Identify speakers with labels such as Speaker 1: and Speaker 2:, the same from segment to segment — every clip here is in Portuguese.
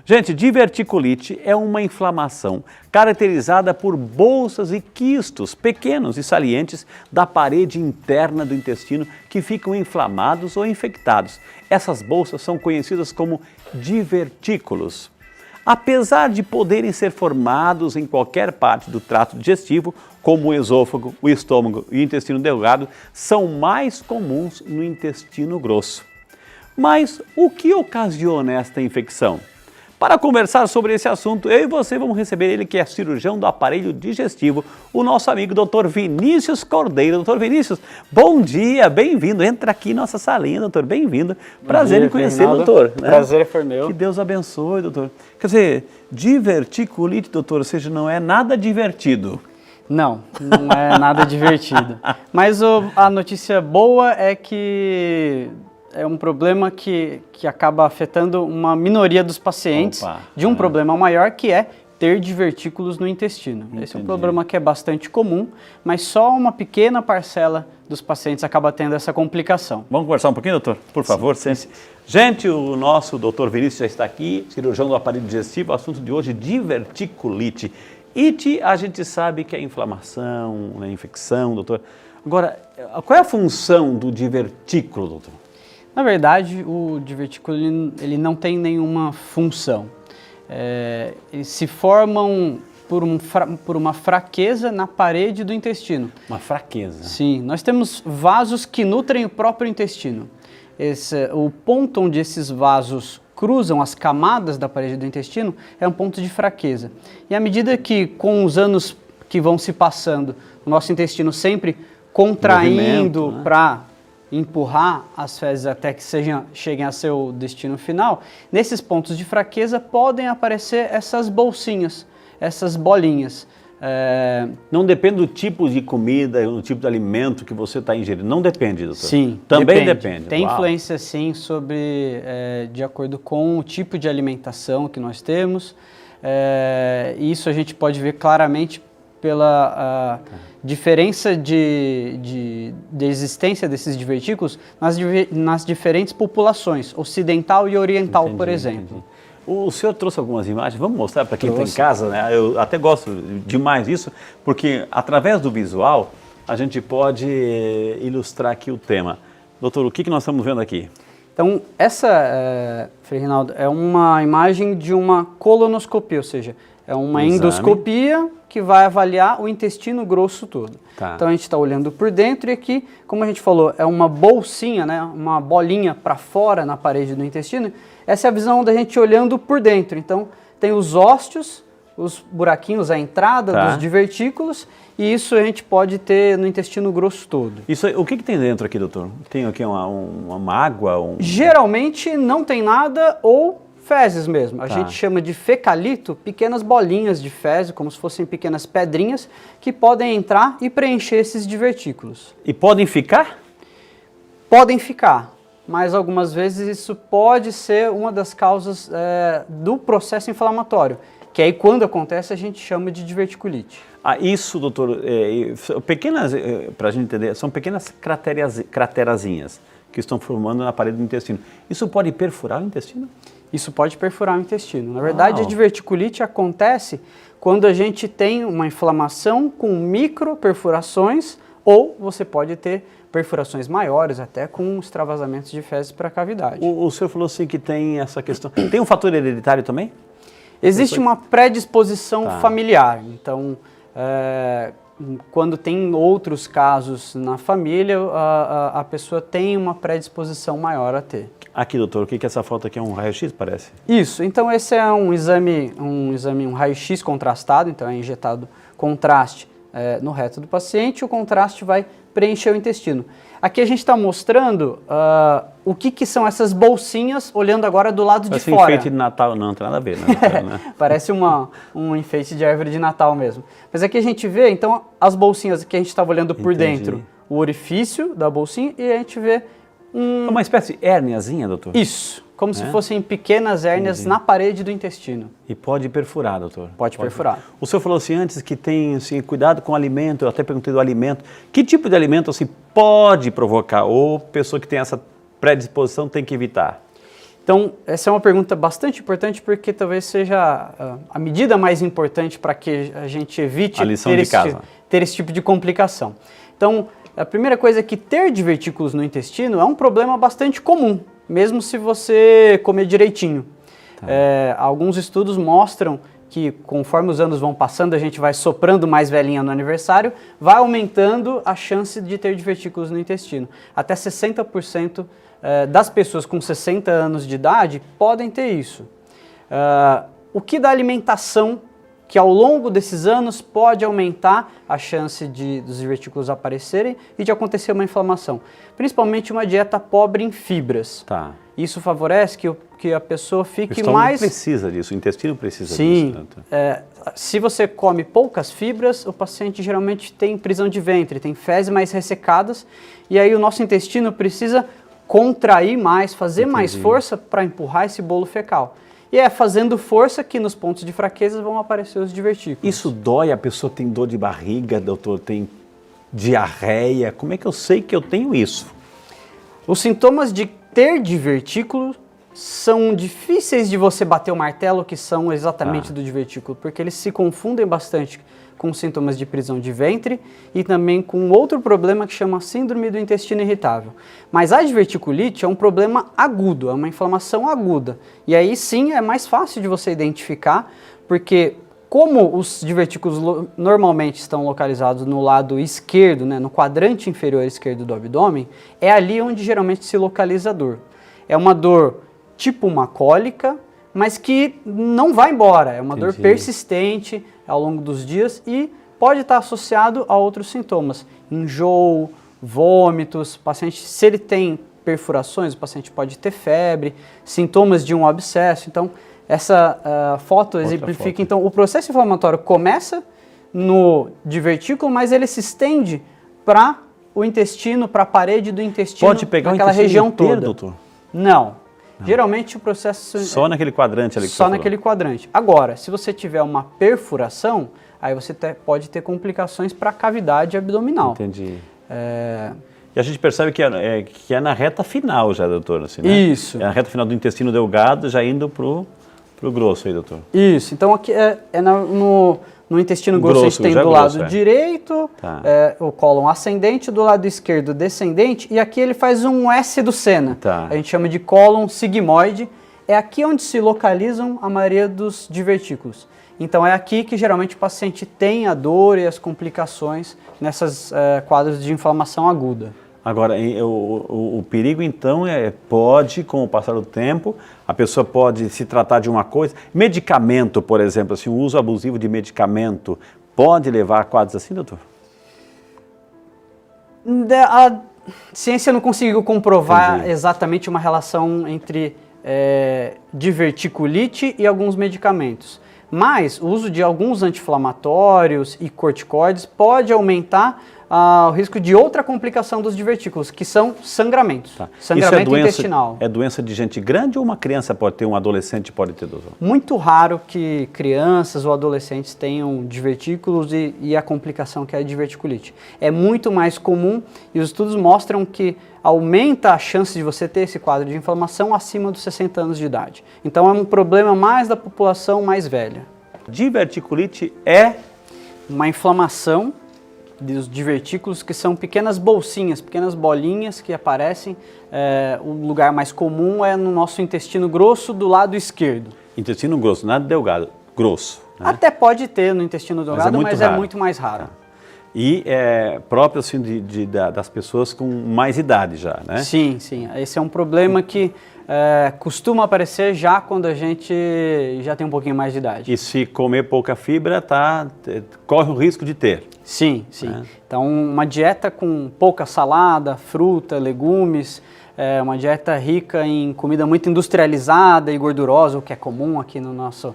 Speaker 1: Gente, diverticulite é uma inflamação caracterizada por bolsas e quistos pequenos e salientes da parede interna do intestino que ficam inflamados ou infectados. Essas bolsas são conhecidas como divertículos. Apesar de poderem ser formados em qualquer parte do trato digestivo, como o esôfago, o estômago e o intestino delgado, são mais comuns no intestino grosso. Mas o que ocasiona esta infecção? Para conversar sobre esse assunto, eu e você vamos receber ele, que é cirurgião do aparelho digestivo, o nosso amigo Dr. Vinícius Cordeiro. Dr. Vinícius, bom dia, bem-vindo. Entra aqui em nossa salinha, doutor, bem-vindo. Prazer em conhecer, doutor. Né?
Speaker 2: Prazer foi meu.
Speaker 1: Que Deus abençoe, doutor. Quer dizer, diverticulite, doutor, ou seja, não é nada divertido.
Speaker 2: Não é nada divertido. Mas a notícia boa é que é um problema que acaba afetando uma minoria dos pacientes de um problema maior, que é ter divertículos no intestino. Entendi. Esse é um problema que é bastante comum, mas só uma pequena parcela dos pacientes acaba tendo essa complicação.
Speaker 1: Vamos conversar um pouquinho, doutor? Por favor, sente-se. Gente, o nosso doutor Vinícius já está aqui, cirurgião do aparelho digestivo. O assunto de hoje, diverticulite. Ite, a gente sabe que é inflamação, é infecção, doutor. Agora, qual é a função do divertículo, doutor?
Speaker 2: Na verdade, o divertículo ele não tem nenhuma função. Eles se formam por uma fraqueza na parede do intestino.
Speaker 1: Uma fraqueza?
Speaker 2: Sim. Nós temos vasos que nutrem o próprio intestino. O ponto onde esses vasos cruzam as camadas da parede do intestino é um ponto de fraqueza. E à medida que, com os anos que vão se passando, o nosso intestino sempre contraindo para empurrar as fezes até que cheguem a seu destino final, nesses pontos de fraqueza podem aparecer essas bolsinhas, essas bolinhas.
Speaker 1: Não depende do tipo de comida, do tipo de alimento que você está ingerindo, não depende, doutor?
Speaker 2: Sim,
Speaker 1: também depende.
Speaker 2: Tem influência, sim, de acordo com o tipo de alimentação que nós temos. Isso a gente pode ver claramente pela diferença de existência desses divertículos nas diferentes populações, ocidental e oriental, por exemplo.
Speaker 1: Entendi. O senhor trouxe algumas imagens, vamos mostrar para quem está em casa, né? Eu até gosto demais disso, porque através do visual a gente pode ilustrar aqui o tema. Doutor, o que nós estamos vendo aqui?
Speaker 2: Então, essa, Frei Reinaldo, é uma imagem de uma colonoscopia, ou seja, é uma endoscopia que vai avaliar o intestino grosso todo. Tá. Então a gente está olhando por dentro e aqui, como a gente falou, é uma bolsinha, né, uma bolinha para fora na parede do intestino. Essa é a visão da gente olhando por dentro. Então tem os ósteos, os buraquinhos, a entrada dos divertículos, e isso a gente pode ter no intestino grosso todo.
Speaker 1: Isso, o que tem dentro aqui, doutor? Tem aqui uma água?
Speaker 2: Geralmente não tem nada ou fezes mesmo. A gente chama de fecalito, pequenas bolinhas de fezes, como se fossem pequenas pedrinhas, que podem entrar e preencher esses divertículos.
Speaker 1: E podem ficar?
Speaker 2: Podem ficar, mas algumas vezes isso pode ser uma das causas do processo inflamatório, que aí quando acontece a gente chama de diverticulite.
Speaker 1: Isso, doutor, pequenas, para a gente entender, são pequenas craterazinhas que estão formando na parede do intestino. Isso pode perfurar o intestino?
Speaker 2: Isso pode perfurar o intestino. Na verdade, a diverticulite acontece quando a gente tem uma inflamação com micro perfurações, ou você pode ter perfurações maiores, até com extravasamentos de fezes para a cavidade.
Speaker 1: O senhor falou assim que tem essa questão. Tem um fator hereditário também?
Speaker 2: Existe uma predisposição familiar. Então, quando tem outros casos na família, a pessoa tem uma predisposição maior a ter.
Speaker 1: Aqui, doutor, o que essa foto aqui é um raio-x, parece?
Speaker 2: Isso, então esse é um raio-x contrastado, então é injetado contraste no reto do paciente, o contraste vai preencher o intestino. Aqui a gente está mostrando o que são essas bolsinhas, olhando agora do lado de fora.
Speaker 1: Parece enfeite de Natal, não tem nada a ver, né?
Speaker 2: Parece um enfeite de árvore de Natal mesmo. Mas aqui a gente vê, então, as bolsinhas que a gente estava olhando por dentro, o orifício da bolsinha, e a gente vê uma espécie de hérniazinha, doutor? Isso, como se fossem pequenas hérnias na parede do intestino.
Speaker 1: E pode perfurar, doutor?
Speaker 2: Pode perfurar.
Speaker 1: O senhor falou assim antes que tem assim, cuidado com o alimento, eu até perguntei do alimento. Que tipo de alimento assim, pode provocar ou pessoa que tem essa predisposição tem que evitar?
Speaker 2: Então, essa é uma pergunta bastante importante porque talvez seja a medida mais importante para que a gente evite ter esse tipo de complicação. Então, a primeira coisa é que ter divertículos no intestino é um problema bastante comum, mesmo se você comer direitinho. Tá. Alguns estudos mostram que conforme os anos vão passando, a gente vai soprando mais velhinha no aniversário, vai aumentando a chance de ter divertículos no intestino. Até 60% das pessoas com 60 anos de idade podem ter isso. O que da alimentação, que ao longo desses anos pode aumentar a chance dos divertículos aparecerem e de acontecer uma inflamação. Principalmente uma dieta pobre em fibras.
Speaker 1: Tá.
Speaker 2: Isso favorece que a pessoa fique
Speaker 1: mais... O
Speaker 2: mais...
Speaker 1: precisa disso, o intestino precisa
Speaker 2: disso.
Speaker 1: Sim.
Speaker 2: Se você come poucas fibras, o paciente geralmente tem prisão de ventre, tem fezes mais ressecadas, e aí o nosso intestino precisa contrair mais, fazer mais força para empurrar esse bolo fecal. E é fazendo força que nos pontos de fraqueza vão aparecer os divertículos.
Speaker 1: Isso dói? A pessoa tem dor de barriga, doutor, tem diarreia? Como é que eu sei que eu tenho isso?
Speaker 2: Os sintomas de ter divertículo são difíceis de você bater o martelo que são exatamente do divertículo, porque eles se confundem bastante com sintomas de prisão de ventre e também com outro problema que chama síndrome do intestino irritável. Mas a diverticulite é um problema agudo, é uma inflamação aguda. E aí sim é mais fácil de você identificar, porque como os divertículos normalmente estão localizados no lado esquerdo, no quadrante inferior esquerdo do abdômen, é ali onde geralmente se localiza a dor. É uma dor tipo uma cólica, mas que não vai embora, é uma dor persistente ao longo dos dias e pode estar associado a outros sintomas, enjoo, vômitos, paciente, se ele tem perfurações, o paciente pode ter febre, sintomas de um abscesso. Então, essa foto exemplifica, então, o processo inflamatório começa no divertículo, mas ele se estende para o intestino, para a parede do intestino,
Speaker 1: pode pegar
Speaker 2: naquela região
Speaker 1: inteiro,
Speaker 2: toda.
Speaker 1: Doutor?
Speaker 2: Não. Geralmente o processo...
Speaker 1: Só naquele quadrante ali que
Speaker 2: Só naquele quadrante. Agora, se você tiver uma perfuração, aí você pode ter complicações para a cavidade abdominal.
Speaker 1: Entendi. E a gente percebe que é na reta final já, doutor, assim, né?
Speaker 2: Isso.
Speaker 1: É na reta final do intestino delgado, já indo pro grosso aí, doutor.
Speaker 2: Isso. Então aqui no intestino grosso a gente tem do lado direito o cólon ascendente, do lado esquerdo descendente, e aqui ele faz um S do Senna. A gente chama de cólon sigmoide. É aqui onde se localizam a maioria dos divertículos. Então é aqui que geralmente o paciente tem a dor e as complicações nessas quadros de inflamação aguda.
Speaker 1: Agora, o perigo então pode, com o passar do tempo, a pessoa pode se tratar de uma coisa. Medicamento, por exemplo, assim, o uso abusivo de medicamento pode levar a quadros assim, doutor?
Speaker 2: A ciência não conseguiu comprovar exatamente uma relação entre diverticulite e alguns medicamentos. Mas o uso de alguns anti-inflamatórios e corticoides pode aumentar o risco de outra complicação dos divertículos, que são sangramentos. Sangramento intestinal.
Speaker 1: É doença de gente grande ou uma criança pode ter, um adolescente pode ter, doutor?
Speaker 2: Muito raro que crianças ou adolescentes tenham divertículos e a complicação que é a diverticulite. É muito mais comum e os estudos mostram que aumenta a chance de você ter esse quadro de inflamação acima dos 60 anos de idade. Então é um problema mais da população mais velha. Diverticulite é uma inflamação dos divertículos, que são pequenas bolsinhas, pequenas bolinhas que aparecem. O lugar mais comum é no nosso intestino grosso do lado esquerdo.
Speaker 1: Intestino grosso, nada delgado, grosso. Né?
Speaker 2: Até pode ter no intestino delgado, mas é muito mais raro.
Speaker 1: E é próprio assim, das pessoas com mais idade já, né?
Speaker 2: Sim, sim. Esse é um problema que costuma aparecer já quando a gente já tem um pouquinho mais de idade.
Speaker 1: E se comer pouca fibra, corre o risco de ter.
Speaker 2: Sim, sim. Então, uma dieta com pouca salada, fruta, legumes, uma dieta rica em comida muito industrializada e gordurosa, o que é comum aqui no nosso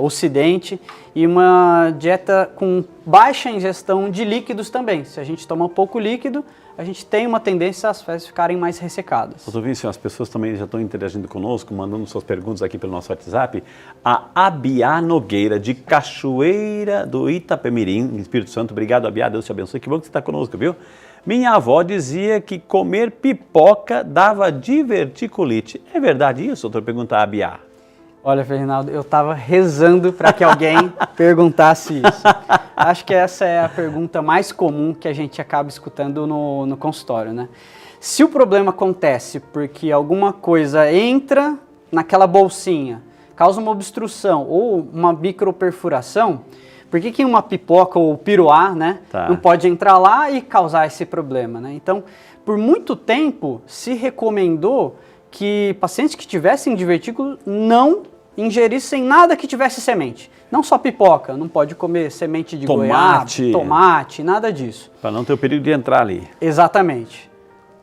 Speaker 2: ocidente, e uma dieta com baixa ingestão de líquidos também. Se a gente toma pouco líquido, a gente tem uma tendência às fezes ficarem mais ressecadas.
Speaker 1: Doutor Vinícius, as pessoas também já estão interagindo conosco, mandando suas perguntas aqui pelo nosso WhatsApp. A Abiá Nogueira, de Cachoeira do Itapemirim, Espírito Santo. Obrigado, Abiá, Deus te abençoe. Que bom que você está conosco, viu? Minha avó dizia que comer pipoca dava diverticulite. É verdade isso, doutor? Pergunta a Biá.
Speaker 2: Olha, Ferdinando, eu estava rezando para que alguém perguntasse isso. Acho que essa é a pergunta mais comum que a gente acaba escutando no consultório, né? Se o problema acontece porque alguma coisa entra naquela bolsinha, causa uma obstrução ou uma microperfuração, por que uma pipoca ou piruá, né, não pode entrar lá e causar esse problema, né? Então, por muito tempo se recomendou que pacientes que tivessem divertículo não ingerissem nada que tivesse semente. Não só pipoca, não pode comer semente de goiaba, tomate, nada disso.
Speaker 1: Para não ter o perigo de entrar ali.
Speaker 2: Exatamente.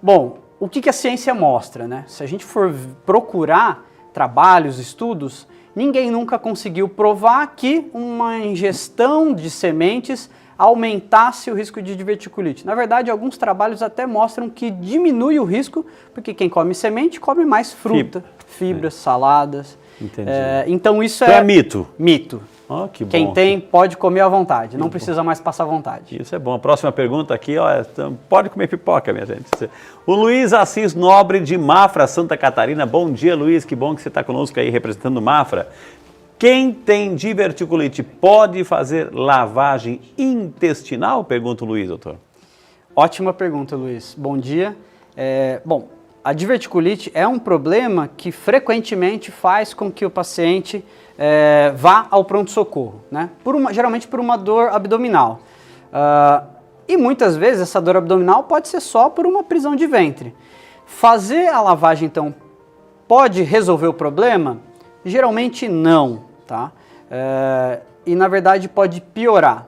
Speaker 2: Bom, o que a ciência mostra, né? Se a gente for procurar trabalhos, estudos, ninguém nunca conseguiu provar que uma ingestão de sementes aumentasse o risco de diverticulite. Na verdade, alguns trabalhos até mostram que diminui o risco, porque quem come semente come mais fruta, fibras, saladas.
Speaker 1: Entendi.
Speaker 2: Então isso
Speaker 1: é mito.
Speaker 2: Mito.
Speaker 1: Oh, que bom.
Speaker 2: Quem tem pode comer à vontade, não precisa mais passar vontade.
Speaker 1: Isso é bom. A próxima pergunta aqui, ó, pode comer pipoca, minha gente. O Luiz Assis Nobre de Mafra, Santa Catarina. Bom dia, Luiz, que bom que você está conosco aí representando Mafra. Quem tem diverticulite pode fazer lavagem intestinal? Pergunta o Luiz, doutor.
Speaker 2: Ótima pergunta, Luiz. Bom dia. Bom, a diverticulite é um problema que frequentemente faz com que o paciente vá ao pronto-socorro, né? Geralmente por uma dor abdominal. E muitas vezes essa dor abdominal pode ser só por uma prisão de ventre. Fazer a lavagem, então, pode resolver o problema? Geralmente não, tá? E na verdade pode piorar.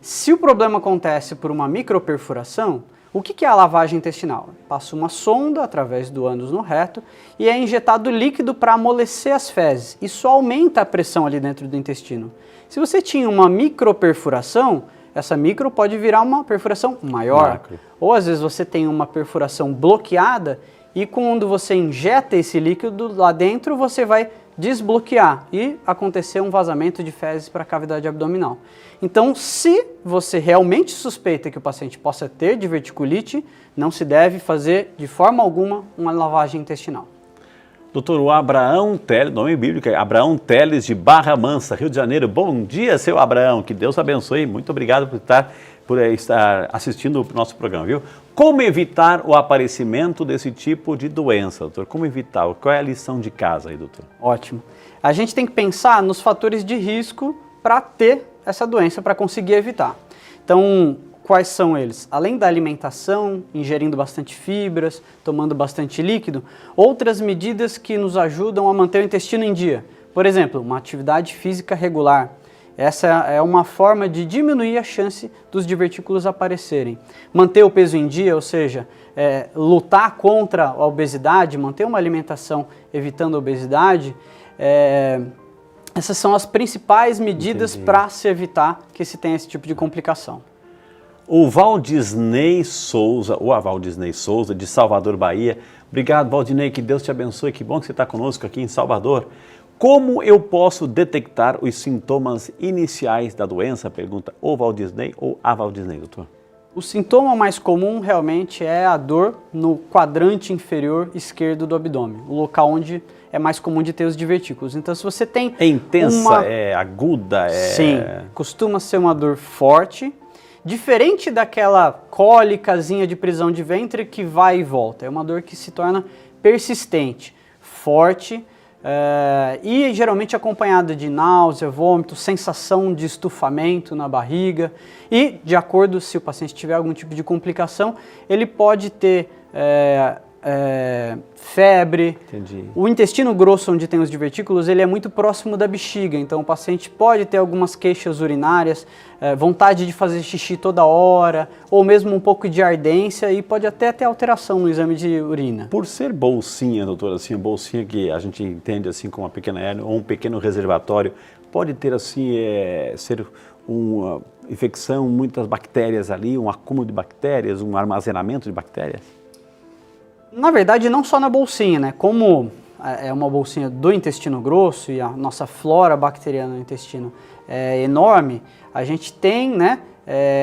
Speaker 2: Se o problema acontece por uma microperfuração, o que é a lavagem intestinal? Passa uma sonda através do ânus no reto e é injetado líquido para amolecer as fezes. Isso aumenta a pressão ali dentro do intestino. Se você tinha uma microperfuração, essa micro pode virar uma perfuração maior. Ou às vezes você tem uma perfuração bloqueada e quando você injeta esse líquido lá dentro, você vai desbloquear e acontecer um vazamento de fezes para a cavidade abdominal. Então, se você realmente suspeita que o paciente possa ter diverticulite, não se deve fazer de forma alguma uma lavagem intestinal.
Speaker 1: Doutor, o Abraão Teles, nome bíblico, é Abraão Teles de Barra Mansa, Rio de Janeiro. Bom dia, seu Abraão, que Deus abençoe. Muito obrigado por estar assistindo o nosso programa, viu? Como evitar o aparecimento desse tipo de doença, doutor? Como evitar? Qual é a lição de casa aí, doutor?
Speaker 2: Ótimo. A gente tem que pensar nos fatores de risco para ter essa doença, para conseguir evitar. Então, quais são eles? Além da alimentação, ingerindo bastante fibras, tomando bastante líquido, outras medidas que nos ajudam a manter o intestino em dia. Por exemplo, uma atividade física regular. Essa é uma forma de diminuir a chance dos divertículos aparecerem. Manter o peso em dia, ou seja, lutar contra a obesidade, manter uma alimentação evitando a obesidade, essas são as principais medidas para se evitar que se tenha esse tipo de complicação.
Speaker 1: O Valdisney Souza, de Salvador, Bahia. Obrigado, Valdinei, que Deus te abençoe, que bom que você está conosco aqui em Salvador. Como eu posso detectar os sintomas iniciais da doença? Pergunta o Valdisney ou a Valdisney, doutor.
Speaker 2: O sintoma mais comum realmente é a dor no quadrante inferior esquerdo do abdômen, o local onde é mais comum de ter os divertículos. Então, se você tem
Speaker 1: é intensa, é aguda,
Speaker 2: Sim, costuma ser uma dor forte, diferente daquela cólicazinha de prisão de ventre que vai e volta. É uma dor que se torna persistente, forte, e geralmente acompanhada de náusea, vômito, sensação de estufamento na barriga e, de acordo se o paciente tiver algum tipo de complicação, ele pode ter febre.
Speaker 1: Entendi.
Speaker 2: O intestino grosso, onde tem os divertículos, ele é muito próximo da bexiga, então o paciente pode ter algumas queixas urinárias, vontade de fazer xixi toda hora, ou mesmo um pouco de ardência e pode até ter alteração no exame de urina.
Speaker 1: Por ser bolsinha, doutor, assim, bolsinha que a gente entende assim como uma pequena hérnia ou um pequeno reservatório, pode ter assim, ser uma infecção, muitas bactérias ali, um acúmulo de bactérias, um armazenamento de bactérias?
Speaker 2: Na verdade, não só na bolsinha, né? Como é uma bolsinha do intestino grosso e a nossa flora bacteriana no intestino é enorme, a gente tem, né,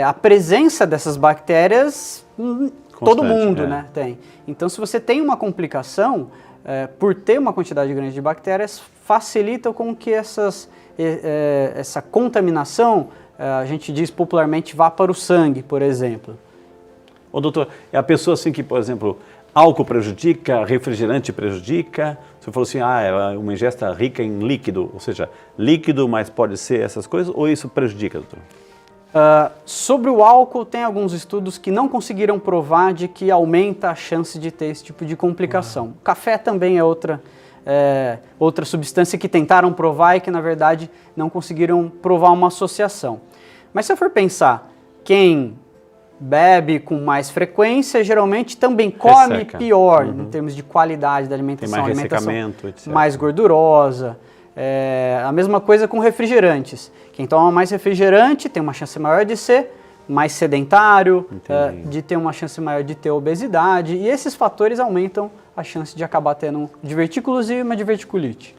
Speaker 2: a presença dessas bactérias todo mundo, né, tem. Então, se você tem uma complicação, por ter uma quantidade grande de bactérias, facilita com que essa contaminação, a gente diz popularmente, vá para o sangue, por exemplo.
Speaker 1: Ô, doutor, é a pessoa assim que, por exemplo, álcool prejudica, refrigerante prejudica? Você falou assim, é uma ingesta rica em líquido, ou seja, líquido, mas pode ser essas coisas, ou isso prejudica, doutor?
Speaker 2: Sobre o álcool, tem alguns estudos que não conseguiram provar de que aumenta a chance de ter esse tipo de complicação. O café também é outra substância que tentaram provar e que, na verdade, não conseguiram provar uma associação. Mas se eu for pensar, quem bebe com mais frequência, geralmente também come pior, em termos de qualidade da alimentação.
Speaker 1: Tem mais
Speaker 2: alimentação
Speaker 1: etc.
Speaker 2: mais gordurosa. A mesma coisa com refrigerantes. Quem toma mais refrigerante tem uma chance maior de ser mais sedentário, de ter uma chance maior de ter obesidade, e esses fatores aumentam a chance de acabar tendo divertículos e uma diverticulite.